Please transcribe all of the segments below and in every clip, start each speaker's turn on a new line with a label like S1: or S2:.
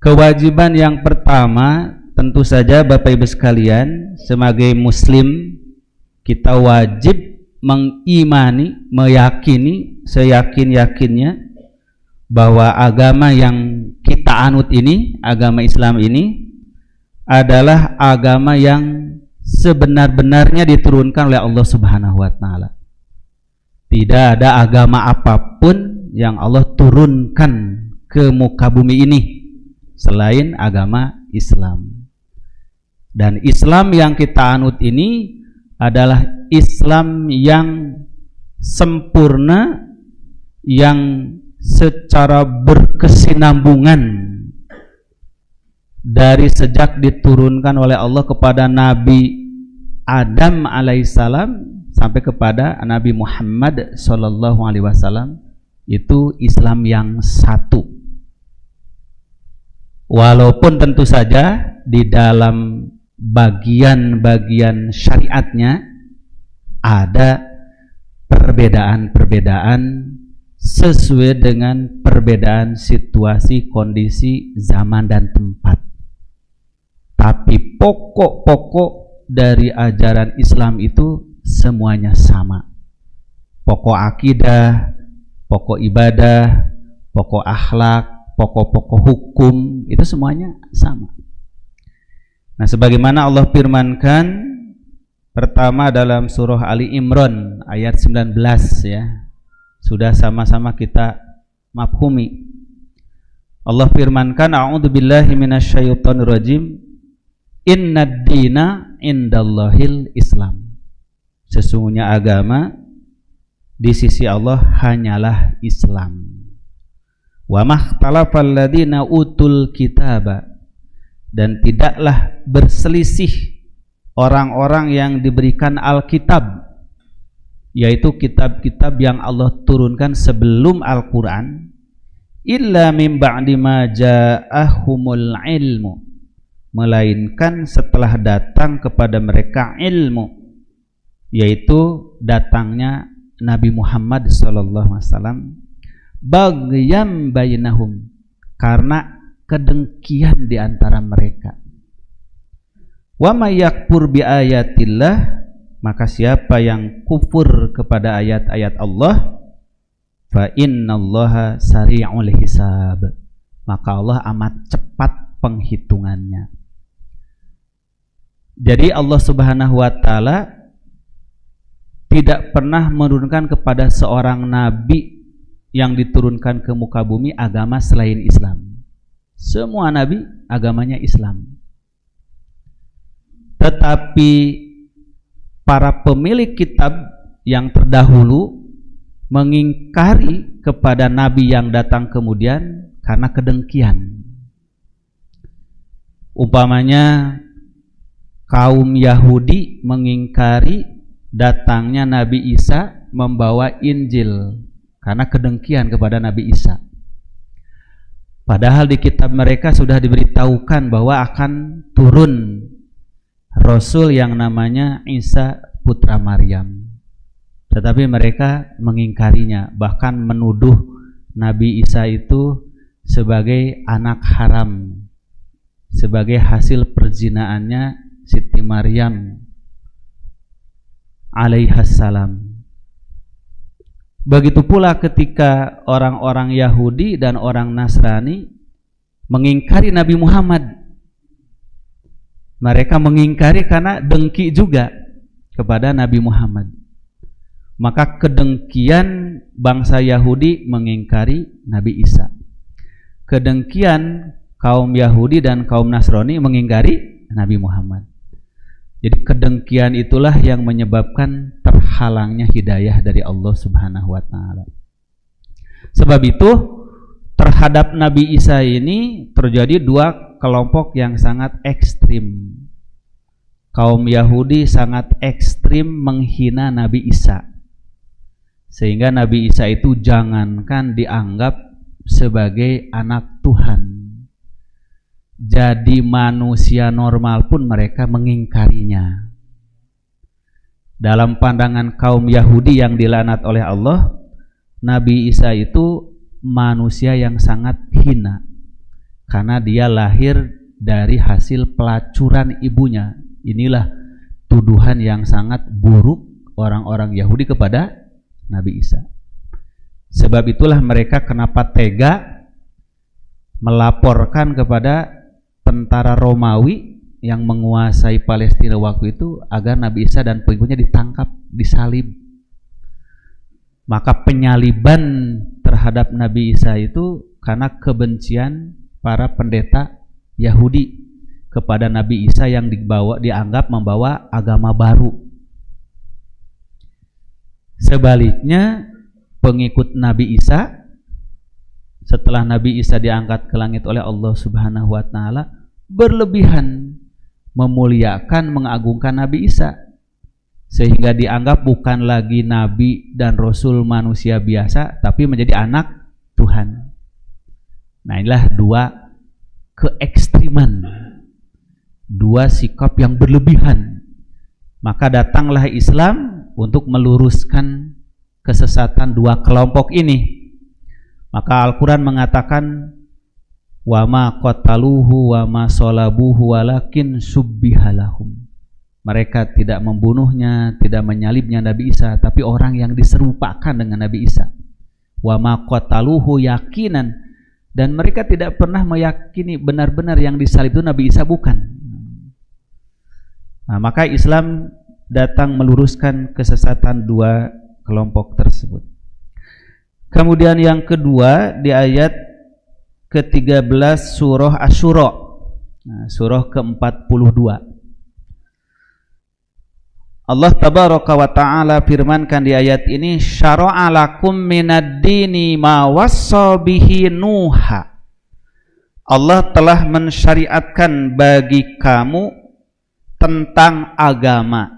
S1: Kewajiban yang pertama tentu saja Bapak Ibu sekalian, sebagai muslim kita wajib mengimani, meyakini seyakin-yakinnya bahwa agama yang kita anut ini, agama Islam ini adalah agama yang sebenar-benarnya diturunkan oleh Allah Subhanahu wa taala. Tidak ada agama apapun yang Allah turunkan ke muka bumi ini selain agama Islam. Dan Islam yang kita anut ini adalah Islam yang sempurna, yang secara berkesinambungan dari sejak diturunkan oleh Allah kepada Nabi Adam alaihissalam sampai kepada Nabi Muhammad sallallahu alaihi wasallam, itu Islam yang satu. Walaupun tentu saja di dalam bagian-bagian syariatnya ada perbedaan-perbedaan sesuai dengan perbedaan situasi, kondisi, zaman dan tempat. Tapi pokok-pokok dari ajaran Islam itu semuanya sama. Pokok akidah, pokok ibadah, pokok akhlak, pokok-pokok hukum itu semuanya sama. Nah, sebagaimana Allah firmankan pertama dalam surah Ali Imran ayat 19 ya. Sudah sama-sama kita mafhumi. Allah firmankan, a'udzubillahi minasyaitonirrajim, innad dina indallahil Islam. Sesungguhnya agama di sisi Allah hanyalah Islam. Wa makhtalafal ladzina utul kitaba, dan tidaklah berselisih orang-orang yang diberikan Alkitab, yaitu kitab-kitab yang Allah turunkan sebelum Al-Quran, illa min ba'di ma ja'ahumul ilmu, melainkan setelah datang kepada mereka ilmu, yaitu datangnya Nabi Muhammad SAW, baghyan bainahum, karena kedengkian di antara mereka. Wa may yakfur bi ayatillah, maka siapa yang kufur kepada ayat-ayat Allah, fa innallaha sari'ul hisab, maka Allah amat cepat penghitungannya. Jadi Allah Subhanahu wa taala tidak pernah menurunkan kepada seorang nabi yang diturunkan ke muka bumi agama selain Islam. Semua nabi agamanya Islam. Tetapi para pemilik kitab yang terdahulu mengingkari kepada nabi yang datang kemudian karena kedengkian. Umpamanya kaum Yahudi mengingkari datangnya Nabi Isa membawa Injil karena kedengkian kepada Nabi Isa. Padahal di kitab mereka sudah diberitahukan bahwa akan turun Rasul yang namanya Isa putra Maryam. Tetapi mereka mengingkarinya, bahkan menuduh Nabi Isa itu sebagai anak haram, sebagai hasil perzinaannya Siti Maryam alaihassalam. Begitu pula ketika orang-orang Yahudi dan orang Nasrani mengingkari Nabi Muhammad. Mereka mengingkari karena dengki juga kepada Nabi Muhammad. Maka kedengkian bangsa Yahudi mengingkari Nabi Isa. Kedengkian kaum Yahudi dan kaum Nasrani mengingkari Nabi Muhammad. Jadi kedengkian itulah yang menyebabkan terhalangnya hidayah dari Allah Subhanahu wa taala. Sebab itu terhadap Nabi Isa ini terjadi dua kelompok yang sangat ekstrim. Kaum Yahudi sangat ekstrim menghina Nabi Isa, sehingga Nabi Isa itu jangankan dianggap sebagai anak Tuhan, jadi manusia normal pun mereka mengingkarinya. Dalam pandangan kaum Yahudi yang dilaknat oleh Allah, Nabi Isa itu manusia yang sangat hina, karena dia lahir dari hasil pelacuran ibunya. Inilah tuduhan yang sangat buruk orang-orang Yahudi kepada Nabi Isa. Sebab itulah mereka kenapa tega melaporkan kepada tentara Romawi yang menguasai Palestina waktu itu agar Nabi Isa dan pengikutnya ditangkap, disalib. Maka penyaliban terhadap Nabi Isa itu karena kebencian para pendeta Yahudi kepada Nabi Isa yang dianggap membawa agama baru. Sebaliknya, pengikut Nabi Isa setelah Nabi Isa diangkat ke langit oleh Allah Subhanahu wa taala berlebihan memuliakan, mengagungkan Nabi Isa sehingga dianggap bukan lagi nabi dan rasul manusia biasa tapi menjadi anak Tuhan. Nah, inilah dua keekstriman, dua sikap yang berlebihan. Maka datanglah Islam untuk meluruskan kesesatan dua kelompok ini. Maka Al-Quran mengatakan wa ma qataluhu wa ma salabuhu walakin subbihalahum. Mereka tidak membunuhnya, tidak menyalibnya Nabi Isa, tapi orang yang diserupakan dengan Nabi Isa. Wa ma qataluhu yakinan, dan mereka tidak pernah meyakini benar-benar yang disalib itu Nabi Isa bukan. Nah, maka Islam datang meluruskan kesesatan dua kelompok tersebut. Kemudian yang kedua di ayat ke-13 surah Asy-Syura. Nah, surah ke-42. Allah tabaraka wa ta'ala firmankan di ayat ini, syara'a lakum minad dini ma wassa bihi Nuha. Allah telah mensyariatkan bagi kamu tentang agama.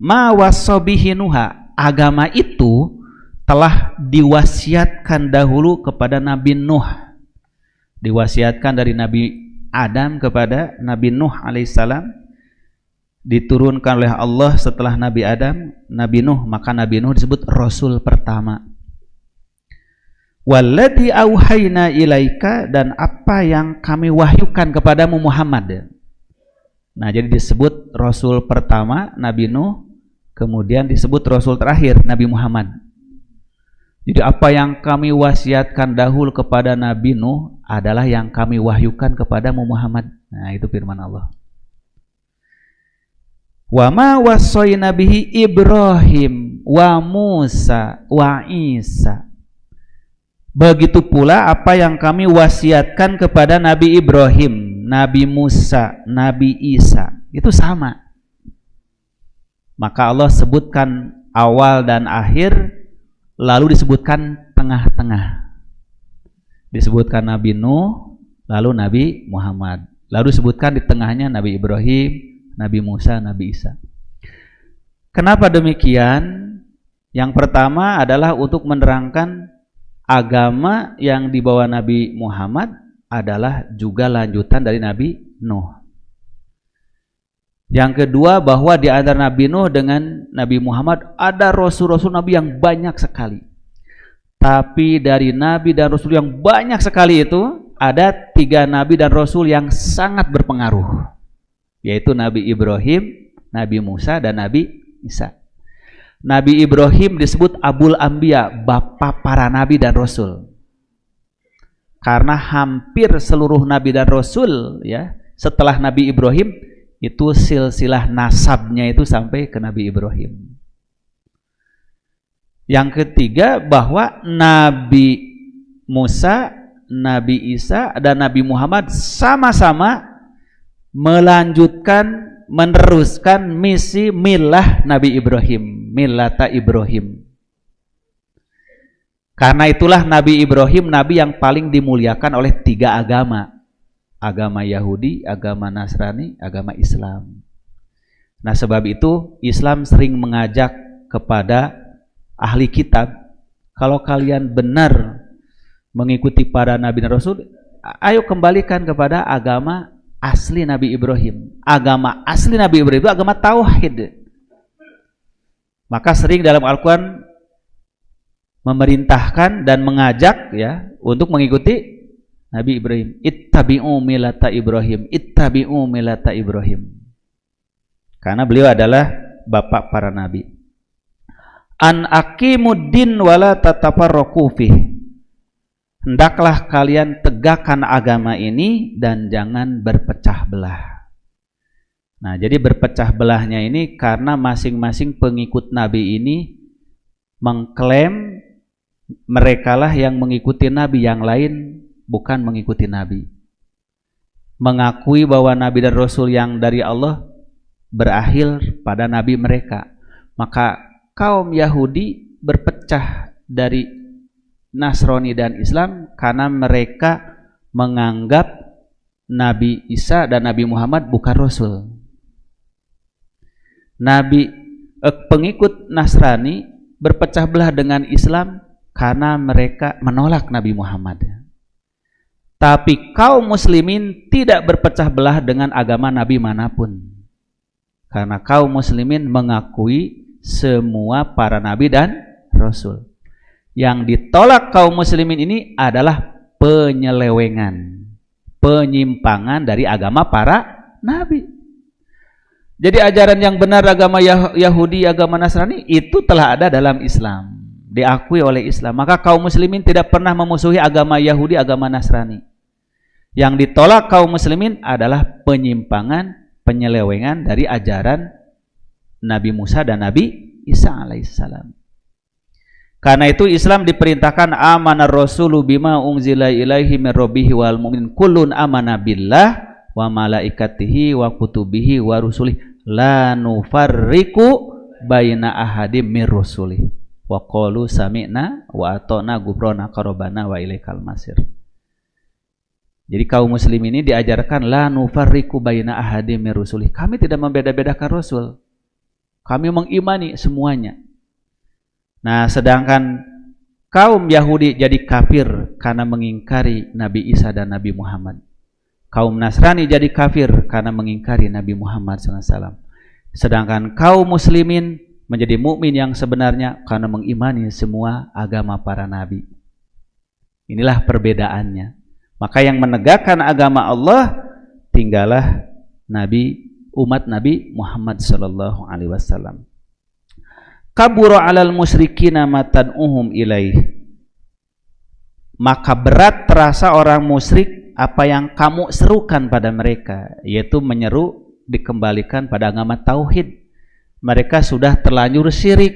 S1: Ma wassa bihi Nuha. Agama itu telah diwasiatkan dahulu kepada Nabi Nuh. Diwasiatkan dari Nabi Adam kepada Nabi Nuh alaihissalam, diturunkan oleh Allah setelah Nabi Adam, Nabi Nuh, maka Nabi Nuh disebut Rasul pertama. Walladzi auhayna ilaika, dan apa yang kami wahyukan kepadamu Muhammad. Nah, jadi disebut Rasul pertama Nabi Nuh, kemudian disebut Rasul terakhir Nabi Muhammad. Jadi apa yang kami wasiatkan dahulu kepada Nabi Nuh adalah yang kami wahyukan kepadamu Muhammad. Nah, itu firman Allah. Wa ma wassayna bihi Ibrahim wa Musa wa Isa. Begitu pula apa yang kami wasiatkan kepada Nabi Ibrahim, Nabi Musa, Nabi Isa. Itu sama. Maka Allah sebutkan awal dan akhir, lalu disebutkan tengah-tengah. Disebutkan Nabi Nuh, lalu Nabi Muhammad. Lalu disebutkan di tengahnya Nabi Ibrahim, Nabi Musa, Nabi Isa. Kenapa demikian? Yang pertama adalah untuk menerangkan agama yang dibawa Nabi Muhammad adalah juga lanjutan dari Nabi Nuh. Yang kedua, bahwa di antara Nabi Nuh dengan Nabi Muhammad ada rasul-rasul Nabi yang banyak sekali. Tapi dari Nabi dan Rasul yang banyak sekali itu, ada 3 Nabi dan Rasul yang sangat berpengaruh, yaitu Nabi Ibrahim, Nabi Musa, dan Nabi Isa. Nabi Ibrahim disebut Abul Anbiya, bapak para Nabi dan Rasul, karena hampir seluruh Nabi dan Rasul ya setelah Nabi Ibrahim itu silsilah nasabnya itu sampai ke Nabi Ibrahim. Yang ketiga, bahwa Nabi Musa, Nabi Isa, dan Nabi Muhammad sama-sama melanjutkan, meneruskan misi milah Nabi Ibrahim, millata Ibrahim. Karena itulah Nabi Ibrahim Nabi yang paling dimuliakan oleh 3 agama. Agama Yahudi, agama Nasrani, agama Islam. Nah, sebab itu Islam sering mengajak kepada ahli kitab, kalau kalian benar mengikuti para Nabi dan Rasul, ayo kembalikan kepada agama asli Nabi Ibrahim. Agama asli Nabi Ibrahim itu agama tauhid. Maka sering dalam Al-Quran memerintahkan dan mengajak ya untuk mengikuti Nabi Ibrahim, ittabi'u millata Ibrahim, ittabi'u millata Ibrahim. Karena beliau adalah bapak para nabi. An aqimuddin wala tatafarraqu fih. Hendaklah kalian tegakkan agama ini dan jangan berpecah belah. Nah, jadi berpecah belahnya ini karena masing-masing pengikut nabi ini mengklaim merekalah yang mengikuti nabi, yang lain bukan mengikuti nabi. Mengakui bahwa nabi dan rasul yang dari Allah berakhir pada nabi mereka. Maka kaum Yahudi berpecah dari Nasrani dan Islam karena mereka menganggap Nabi Isa dan Nabi Muhammad bukan rasul. Pengikut Nasrani berpecah belah dengan Islam karena mereka menolak Nabi Muhammad. Tapi kaum muslimin tidak berpecah belah dengan agama Nabi manapun. Karena kaum muslimin mengakui semua para nabi dan rasul. Yang ditolak kaum muslimin ini adalah penyelewengan, penyimpangan dari agama para nabi. Jadi ajaran yang benar agama Yahudi, agama Nasrani itu telah ada dalam Islam, diakui oleh Islam. Maka kaum muslimin tidak pernah memusuhi agama Yahudi, agama Nasrani. Yang ditolak kaum muslimin adalah penyimpangan, penyelewengan dari ajaran Nabi Musa dan Nabi Isa alaihissalam. Karena itu Islam diperintahkan amanar rasulu bima unzila ilaihi min rabbihi wal mu'min kullun amana billah wa malaikatihi wa kutubihi wa rusulihi la nufarriqu baina ahadim mir rusulih wa qalu sami'na wa ata'na ghufranaka rabbana wa ilaikal masir. Jadi kaum muslim ini diajarkan la nufarriqu baina ahadim mir rusulih. Kami tidak membeda-bedakan rasul. Kami mengimani semuanya. Nah, sedangkan kaum Yahudi jadi kafir karena mengingkari Nabi Isa dan Nabi Muhammad. Kaum Nasrani jadi kafir karena mengingkari Nabi Muhammad SAW. Sedangkan kaum muslimin menjadi mukmin yang sebenarnya karena mengimani semua agama para nabi. Inilah perbedaannya. Maka yang menegakkan agama Allah tinggallah Nabi, umat Nabi Muhammad SAW. Kabura 'alal musyrikina matad'uhum ilaih. Maka berat terasa orang musyrik apa yang kamu serukan pada mereka, yaitu menyeru dikembalikan pada agama tauhid. Mereka sudah terlanjur syirik,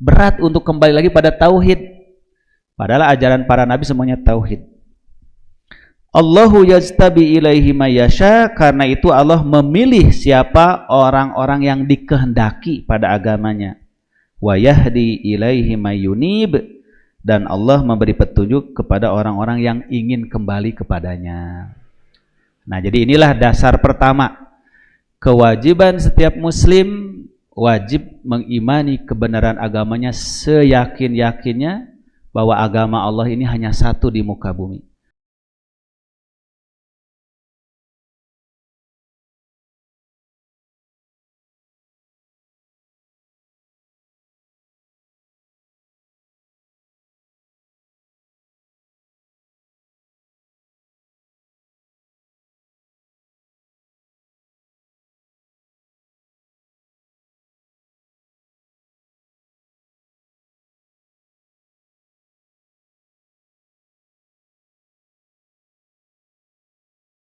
S1: berat untuk kembali lagi pada tauhid. Padahal ajaran para nabi semuanya tauhid. Allahu yajtabi ilaihi may yasha, karena itu Allah memilih siapa orang-orang yang dikehendaki pada agamanya. Wa yahdi ilaihi may yunib, dan Allah memberi petunjuk kepada orang-orang yang ingin kembali kepadanya. Nah, jadi inilah dasar pertama. Kewajiban setiap muslim wajib mengimani kebenaran agamanya seyakin-yakinnya bahwa agama Allah ini hanya satu di muka bumi.